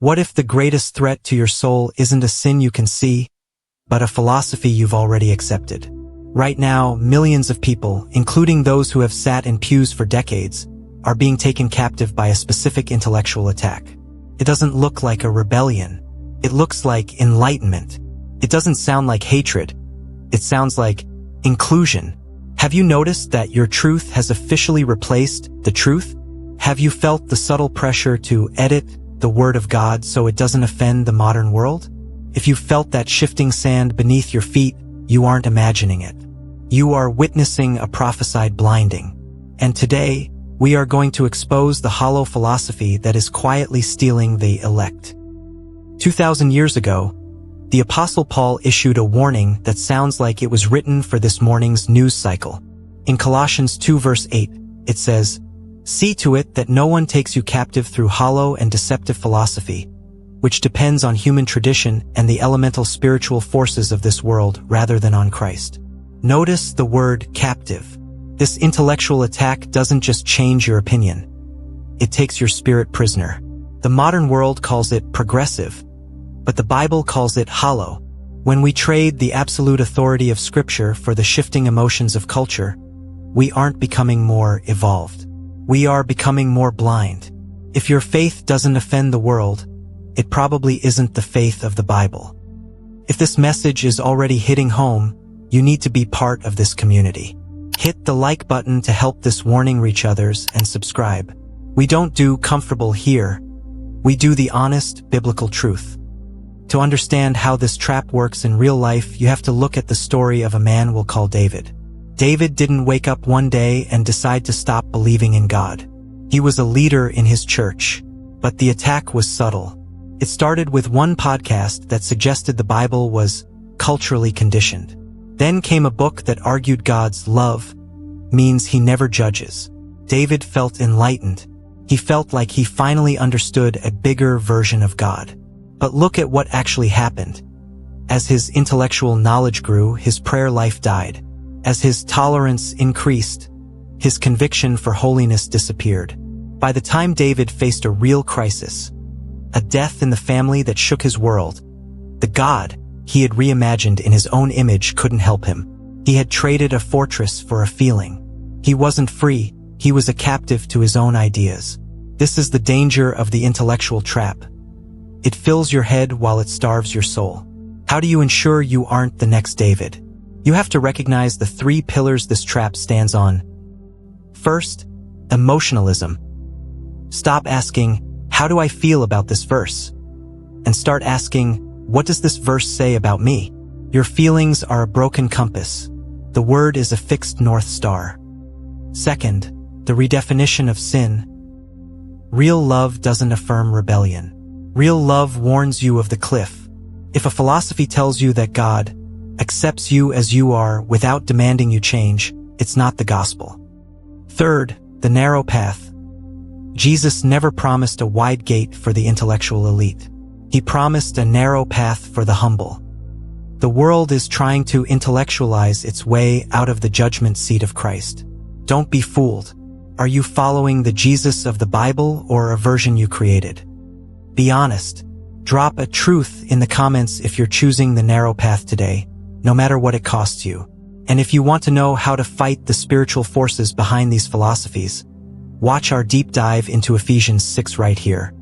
What if the greatest threat to your soul isn't a sin you can see, but a philosophy you've already accepted? Right now, millions of people, including those who have sat in pews for decades, are being taken captive by a specific intellectual attack. It doesn't look like a rebellion. It looks like enlightenment. It doesn't sound like hatred. It sounds like inclusion. Have you noticed that your truth has officially replaced the truth? Have you felt the subtle pressure to edit the Word of God so it doesn't offend the modern world? If you felt that shifting sand beneath your feet, you aren't imagining it. You are witnessing a prophesied blinding. And today, we are going to expose the hollow philosophy that is quietly stealing the elect. 2,000 years ago, the Apostle Paul issued a warning that sounds like it was written for this morning's news cycle. In Colossians 2 verse 8, it says, "See to it that no one takes you captive through hollow and deceptive philosophy, which depends on human tradition and the elemental spiritual forces of this world rather than on Christ." Notice the word captive. This intellectual attack doesn't just change your opinion. It takes your spirit prisoner. The modern world calls it progressive, but the Bible calls it hollow. When we trade the absolute authority of Scripture for the shifting emotions of culture, we aren't becoming more evolved. We are becoming more blind. If your faith doesn't offend the world, it probably isn't the faith of the Bible. If this message is already hitting home, you need to be part of this community. Hit the like button to help this warning reach others and subscribe. We don't do comfortable here. We do the honest, biblical truth. To understand how this trap works in real life, you have to look at the story of a man we'll call David. David didn't wake up one day and decide to stop believing in God. He was a leader in his church, but the attack was subtle. It started with one podcast that suggested the Bible was culturally conditioned. Then came a book that argued God's love means he never judges. David felt enlightened. He felt like he finally understood a bigger version of God. But look at what actually happened. As his intellectual knowledge grew, his prayer life died. As his tolerance increased, his conviction for holiness disappeared. By the time David faced a real crisis, a death in the family that shook his world, the God he had reimagined in his own image couldn't help him. He had traded a fortress for a feeling. He wasn't free, he was a captive to his own ideas. This is the danger of the intellectual trap. It fills your head while it starves your soul. How do you ensure you aren't the next David? You have to recognize the 3 pillars this trap stands on. First, emotionalism. Stop asking, "How do I feel about this verse?" and start asking, "What does this verse say about me?" Your feelings are a broken compass. The word is a fixed North Star. Second, the redefinition of sin. Real love doesn't affirm rebellion. Real love warns you of the cliff. If a philosophy tells you that God accepts you as you are without demanding you change, it's not the gospel. Third, the narrow path. Jesus never promised a wide gate for the intellectual elite. He promised a narrow path for the humble. The world is trying to intellectualize its way out of the judgment seat of Christ. Don't be fooled. Are you following the Jesus of the Bible or a version you created? Be honest. Drop a truth in the comments if you're choosing the narrow path today, no matter what it costs you. And if you want to know how to fight the spiritual forces behind these philosophies, watch our deep dive into Ephesians 6 right here.